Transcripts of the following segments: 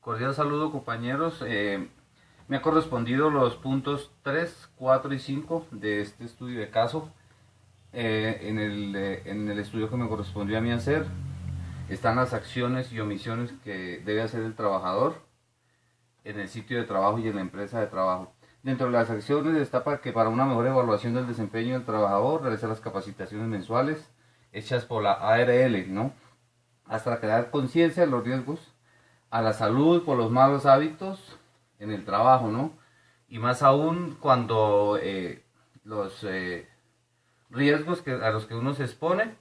Cordial saludo, compañeros. Me ha correspondido los puntos 3, 4 y 5 de este estudio de caso. En el estudio que me correspondió a mí hacer están las acciones y omisiones que debe hacer el trabajador en el sitio de trabajo y en la empresa de trabajo. Dentro de las acciones está para una mejor evaluación del desempeño del trabajador, realizar las capacitaciones mensuales hechas por la ARL, ¿no? Hasta crear conciencia de los riesgos a la salud por los malos hábitos en el trabajo, ¿no? Y más aún cuando los riesgos a los que uno se expone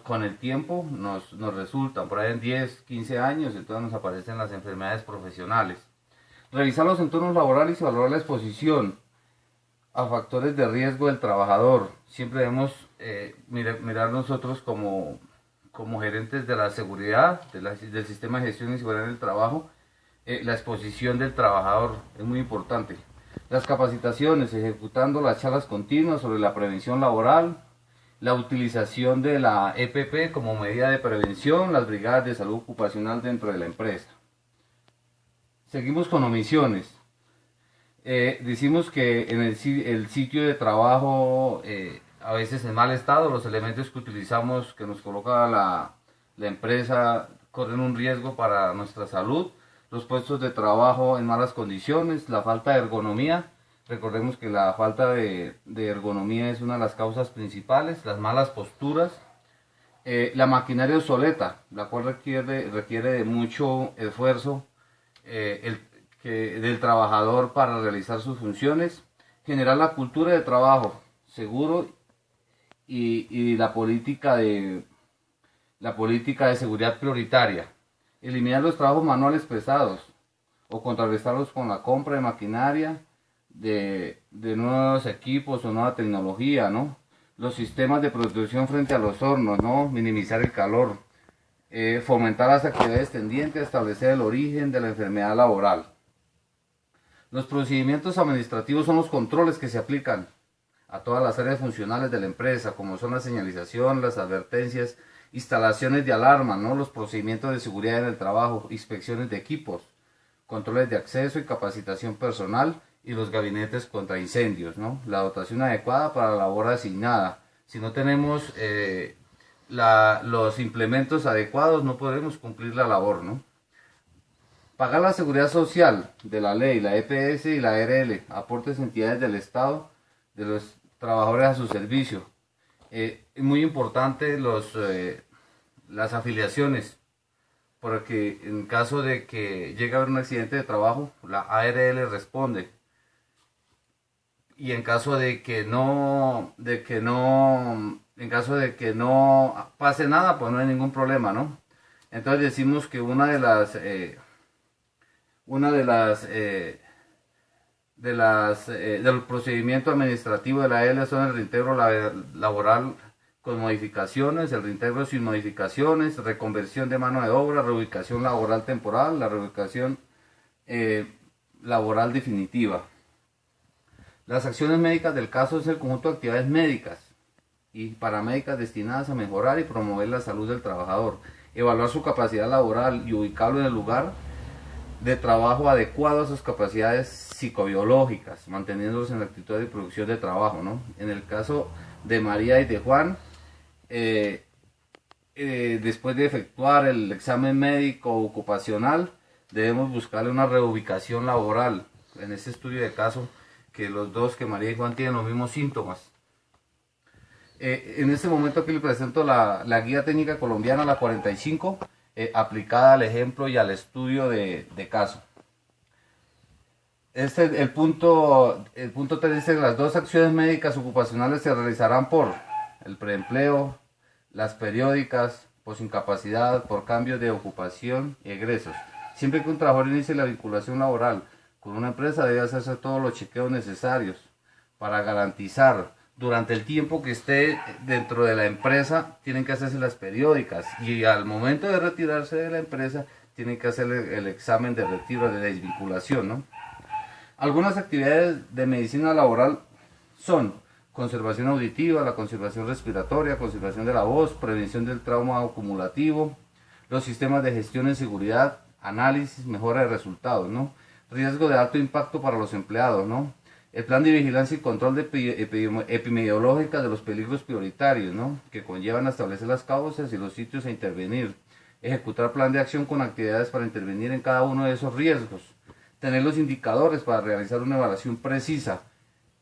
con el tiempo nos resultan, por ahí en 10, 15 años, entonces nos aparecen las enfermedades profesionales. Revisar los entornos laborales y valorar la exposición a factores de riesgo del trabajador. Siempre debemos mirar nosotros como gerentes de la seguridad, del sistema de gestión y seguridad del trabajo, la exposición del trabajador es muy importante. Las capacitaciones, ejecutando las charlas continuas sobre la prevención laboral, la utilización de la EPP como medida de prevención, las brigadas de salud ocupacional dentro de la empresa. Seguimos con omisiones. Decimos que en el sitio de trabajo a veces en mal estado, los elementos que utilizamos, que nos coloca la empresa, corren un riesgo para nuestra salud. Los puestos de trabajo en malas condiciones, la falta de ergonomía. Recordemos que la falta de ergonomía es una de las causas principales, las malas posturas. La maquinaria obsoleta, la cual requiere de mucho esfuerzo del trabajador para realizar sus funciones. Generar la cultura de trabajo seguro y la política de seguridad prioritaria. Eliminar los trabajos manuales pesados o contrarrestarlos con la compra de maquinaria, de nuevos equipos o nueva tecnología, ¿no? Los sistemas de protección frente a los hornos, ¿no? Minimizar el calor. Fomentar las actividades tendientes a establecer el origen de la enfermedad laboral. Los procedimientos administrativos son los controles que se aplican a todas las áreas funcionales de la empresa, como son la señalización, las advertencias, instalaciones de alarma, ¿no? Los procedimientos de seguridad en el trabajo, inspecciones de equipos, controles de acceso y capacitación personal y los gabinetes contra incendios, ¿no? La dotación adecuada para la labor asignada. Si no tenemos los implementos adecuados, no podremos cumplir la labor, ¿no? Pagar la seguridad social de la ley, la EPS y la ARL, aportes a entidades del Estado, de los trabajadores a su servicio. Es muy importante las afiliaciones, porque en caso de que llegue a haber un accidente de trabajo, la ARL responde. Y en caso de que no pase nada, pues no hay ningún problema, ¿no? Entonces decimos que del procedimiento administrativo de la ARL son el reintegro laboral con modificaciones, el reintegro sin modificaciones, reconversión de mano de obra, reubicación laboral temporal, la reubicación laboral definitiva. Las acciones médicas del caso es el conjunto de actividades médicas y paramédicas destinadas a mejorar y promover la salud del trabajador, evaluar su capacidad laboral y ubicarlo en el lugar de trabajo adecuado a sus capacidades psicobiológicas, manteniéndolos en la actitud de producción de trabajo, ¿no? En el caso de María y de Juan, después de efectuar el examen médico ocupacional, debemos buscarle una reubicación laboral. En este estudio de caso, que los dos, que María y Juan, tienen los mismos síntomas. En este momento aquí les presento la guía técnica colombiana, la 45, aplicada al ejemplo y al estudio de caso. El punto 3 dice que las dos acciones médicas ocupacionales se realizarán por el preempleo, las periódicas, por incapacidad, por cambios de ocupación y egresos. Siempre que un trabajador inicie la vinculación laboral con una empresa, debe hacerse todos los chequeos necesarios para garantizar durante el tiempo que esté dentro de la empresa. Tienen que hacerse las periódicas y al momento de retirarse de la empresa tienen que hacer el examen de retiro, de desvinculación, ¿no? Algunas actividades de medicina laboral son conservación auditiva, la conservación respiratoria, conservación de la voz, prevención del trauma acumulativo, los sistemas de gestión en seguridad análisis, mejora de resultados, ¿no? Riesgo de alto impacto para los empleados, ¿no? El plan de vigilancia y control de epidemiológica de los peligros prioritarios, ¿no? Que conllevan a establecer las causas y los sitios a intervenir. Ejecutar plan de acción con actividades para intervenir en cada uno de esos riesgos. Tener los indicadores para realizar una evaluación precisa.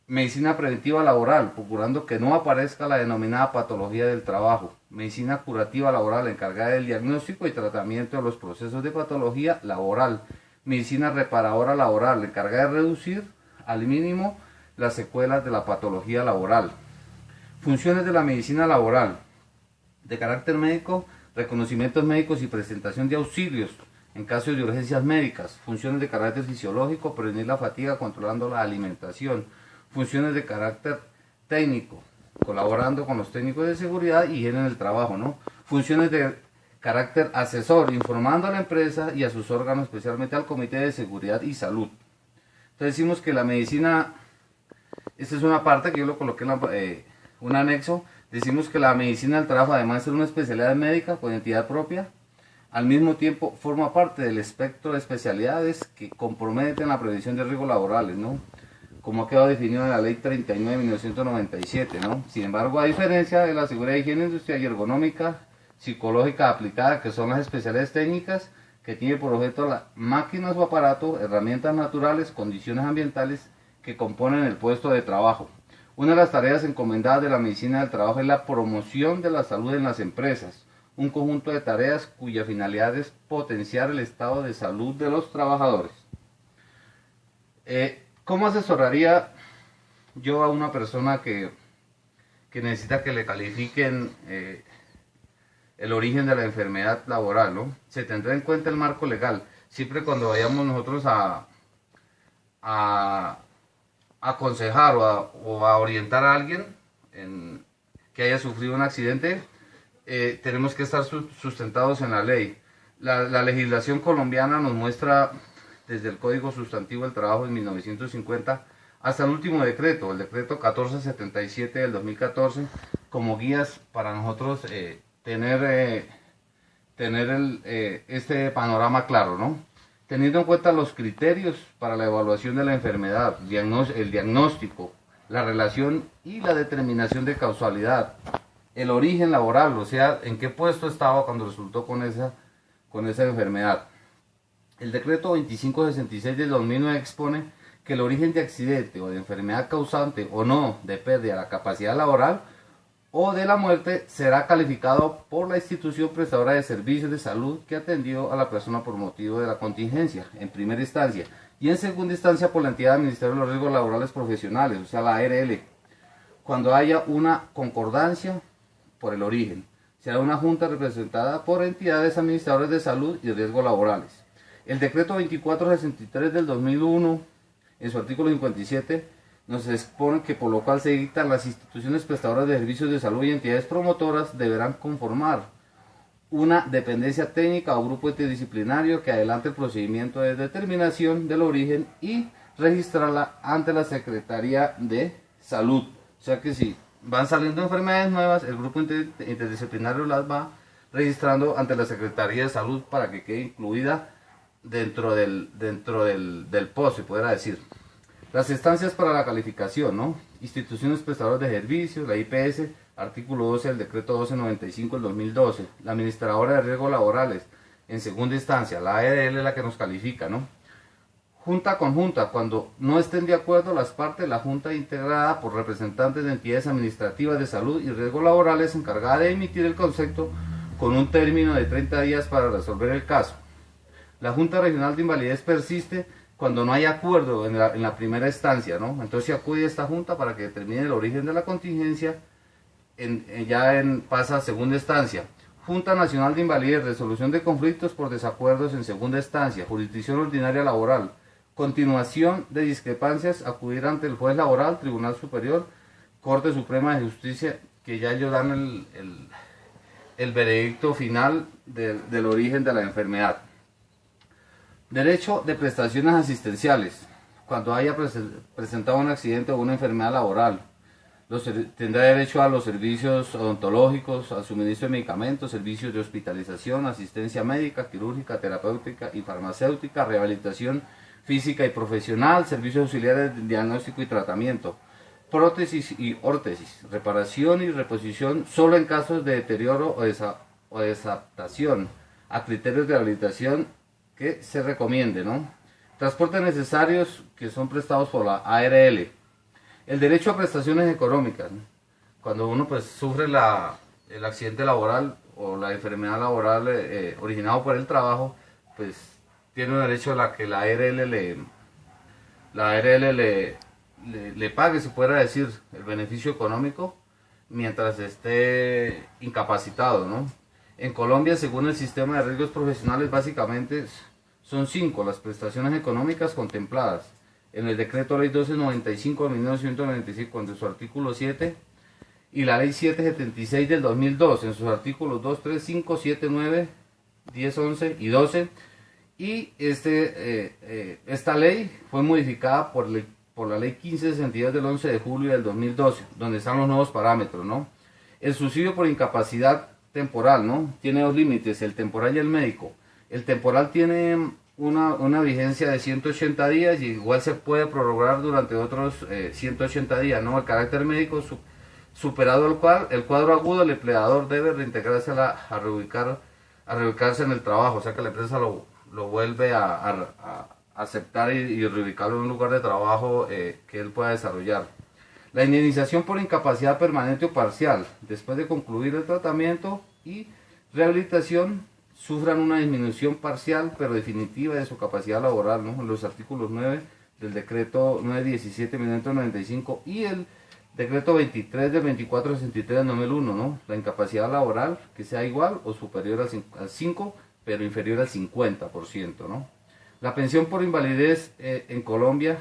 Medicina preventiva laboral, procurando que no aparezca la denominada patología del trabajo. Medicina curativa laboral, encargada del diagnóstico y tratamiento de los procesos de patología laboral. Medicina reparadora laboral, encargada de reducir al mínimo las secuelas de la patología laboral. Funciones de la medicina laboral, de carácter médico, reconocimientos médicos y presentación de auxilios en caso de urgencias médicas. Funciones de carácter fisiológico, prevenir la fatiga controlando la alimentación. Funciones de carácter técnico, colaborando con los técnicos de seguridad y higiene en el trabajo, ¿no? Funciones de carácter asesor, informando a la empresa y a sus órganos, especialmente al Comité de Seguridad y Salud. Entonces decimos que la medicina, esta es una parte que yo lo coloqué en un anexo, decimos que la medicina del trabajo, además de ser una especialidad médica con entidad propia, al mismo tiempo forma parte del espectro de especialidades que comprometen la prevención de riesgos laborales, ¿no? Como ha quedado definido en la Ley 39 de 1997, ¿no? Sin embargo, a diferencia de la seguridad, higiene industrial y ergonómica, psicológica aplicada, que son las especialidades técnicas, que tiene por objeto las máquinas o aparatos, herramientas naturales, condiciones ambientales que componen el puesto de trabajo. Una de las tareas encomendadas de la medicina del trabajo es la promoción de la salud en las empresas, un conjunto de tareas cuya finalidad es potenciar el estado de salud de los trabajadores. ¿Cómo asesoraría yo a una persona que necesita que le califiquen el origen de la enfermedad laboral, ¿no? Se tendrá en cuenta el marco legal. Siempre cuando vayamos nosotros a aconsejar o a orientar a alguien que haya sufrido un accidente, tenemos que estar sustentados en la ley. La legislación colombiana nos muestra desde el Código Sustantivo del Trabajo en 1950 hasta el último decreto, el decreto 1477 del 2014, como guías para nosotros tener este panorama claro, ¿no? Teniendo en cuenta los criterios para la evaluación de la enfermedad, el diagnóstico, la relación y la determinación de causalidad, el origen laboral, o sea, en qué puesto estaba cuando resultó con esa enfermedad. El decreto 2566 del 2009 expone que el origen de accidente o de enfermedad causante o no de pérdida de la capacidad laboral o de la muerte será calificado por la institución prestadora de servicios de salud que atendió a la persona por motivo de la contingencia, en primera instancia, y en segunda instancia por la entidad administradora de los riesgos laborales profesionales, o sea, la ARL, cuando haya una concordancia por el origen. Será una junta representada por entidades administradoras de salud y riesgos laborales. El decreto 2463 del 2001, en su artículo 57, nos expone que por lo cual se dictan las instituciones prestadoras de servicios de salud y entidades promotoras deberán conformar una dependencia técnica o grupo interdisciplinario que adelante el procedimiento de determinación del origen y registrarla ante la Secretaría de Salud. O sea que si van saliendo enfermedades nuevas, el grupo interdisciplinario las va registrando ante la Secretaría de Salud para que quede incluida dentro del POS, se podrá decir. Las instancias para la calificación, ¿no? Instituciones prestadoras de servicios, la IPS, artículo 12 del decreto 1295 del 2012, la administradora de riesgos laborales, en segunda instancia, la ARL es la que nos califica, ¿no? Junta conjunta, cuando no estén de acuerdo las partes, la junta integrada por representantes de entidades administrativas de salud y riesgos laborales encargada de emitir el concepto con un término de 30 días para resolver el caso. La Junta Regional de Invalidez persiste cuando no hay acuerdo en la primera instancia, ¿no? Entonces se acude a esta junta para que determine el origen de la contingencia, pasa a segunda instancia. Junta Nacional de Invalidez, resolución de conflictos por desacuerdos en segunda instancia, jurisdicción ordinaria laboral, continuación de discrepancias, acudir ante el juez laboral, Tribunal Superior, Corte Suprema de Justicia, que ya ellos dan el veredicto final del origen de la enfermedad. Derecho de prestaciones asistenciales, cuando haya presentado un accidente o una enfermedad laboral. Tendrá derecho a los servicios odontológicos, al suministro de medicamentos, servicios de hospitalización, asistencia médica, quirúrgica, terapéutica y farmacéutica, rehabilitación física y profesional, servicios auxiliares de diagnóstico y tratamiento, prótesis y órtesis, reparación y reposición solo en casos de deterioro o desadaptación a criterios de rehabilitación que se recomiende, ¿no? Transportes necesarios que son prestados por la ARL. El derecho a prestaciones económicas, ¿no? Cuando uno pues sufre el accidente laboral o la enfermedad laboral originado por el trabajo, pues tiene un derecho a la que la ARL le pague, se pudiera decir, el beneficio económico mientras esté incapacitado, ¿no? En Colombia, según el sistema de riesgos profesionales, básicamente son 5 las prestaciones económicas contempladas en el decreto ley 1295 de 1995 en su artículo 7 y la ley 776 del 2002 en sus artículos 2, 3, 5, 7, 9, 10, 11 y 12. Y esta ley fue modificada por la ley 1562 del 11 de julio del 2012, donde están los nuevos parámetros, ¿no? El subsidio por incapacidad temporal, ¿no? Tiene 2 límites, el temporal y el médico. El temporal tiene una vigencia de 180 días y igual se puede prorrogar durante otros 180 días, ¿no? El carácter médico superado el cuadro agudo, el empleador debe reintegrarse a reubicarse en el trabajo, o sea que la empresa lo vuelve a aceptar y reubicarlo en un lugar de trabajo que él pueda desarrollar. La indemnización por incapacidad permanente o parcial, después de concluir el tratamiento y rehabilitación, sufran una disminución parcial pero definitiva de su capacidad laboral, ¿no? En los artículos 9 del decreto 917 de 1995 y el decreto 23 del 2463 del 2001, ¿no? La incapacidad laboral que sea igual o superior al 5 pero inferior al 50%, ¿no? La pensión por invalidez en Colombia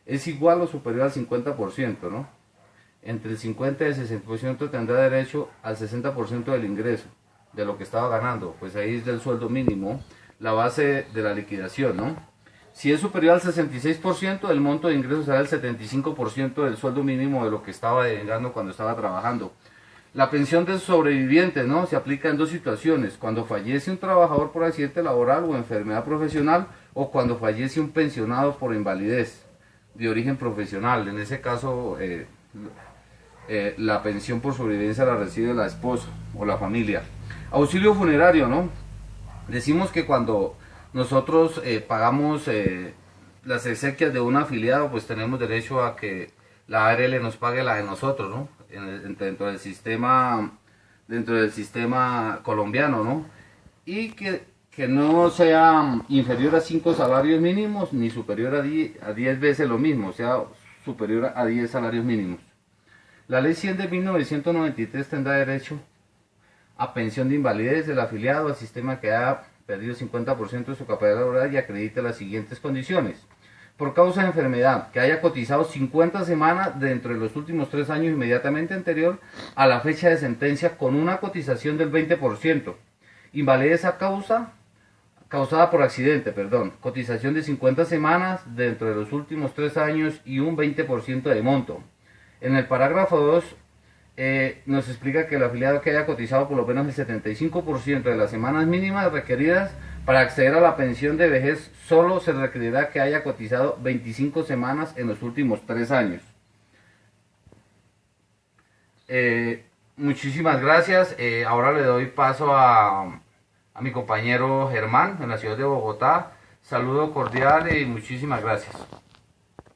es igual o superior al 50%, ¿no? Entre el 50 y el 60% tendrá derecho al 60% del ingreso, de lo que estaba ganando, pues ahí es del sueldo mínimo, la base de la liquidación, ¿no? Si es superior al 66%, el monto de ingresos será el 75% del sueldo mínimo de lo que estaba ganando cuando estaba trabajando. La pensión del sobreviviente, ¿no? Se aplica en 2 situaciones, cuando fallece un trabajador por accidente laboral o enfermedad profesional, o cuando fallece un pensionado por invalidez de origen profesional. En ese caso, la pensión por sobrevivencia la recibe la esposa o la familia. Auxilio funerario, ¿no? Decimos que cuando nosotros pagamos las exequias de un afiliado, pues tenemos derecho a que la ARL nos pague la de nosotros, ¿no? Dentro del sistema colombiano, ¿no? Y que no sea inferior a 5 salarios mínimos ni superior a 10 veces lo mismo, o sea, superior a 10 salarios mínimos. La ley 100 de 1993 tendrá derecho a pensión de invalidez del afiliado al sistema que haya perdido 50% de su capacidad laboral y acredite las siguientes condiciones. Por causa de enfermedad, que haya cotizado 50 semanas dentro de los últimos 3 años inmediatamente anterior a la fecha de sentencia con una cotización del 20%. Invalidez causada por accidente, cotización de 50 semanas dentro de los últimos 3 años y un 20% de monto. En el parágrafo 2 nos explica que el afiliado que haya cotizado por lo menos el 75% de las semanas mínimas requeridas para acceder a la pensión de vejez solo se requerirá que haya cotizado 25 semanas en los últimos 3 años. Muchísimas gracias. Ahora le doy paso a mi compañero Germán en la ciudad de Bogotá. Saludo cordial y muchísimas gracias.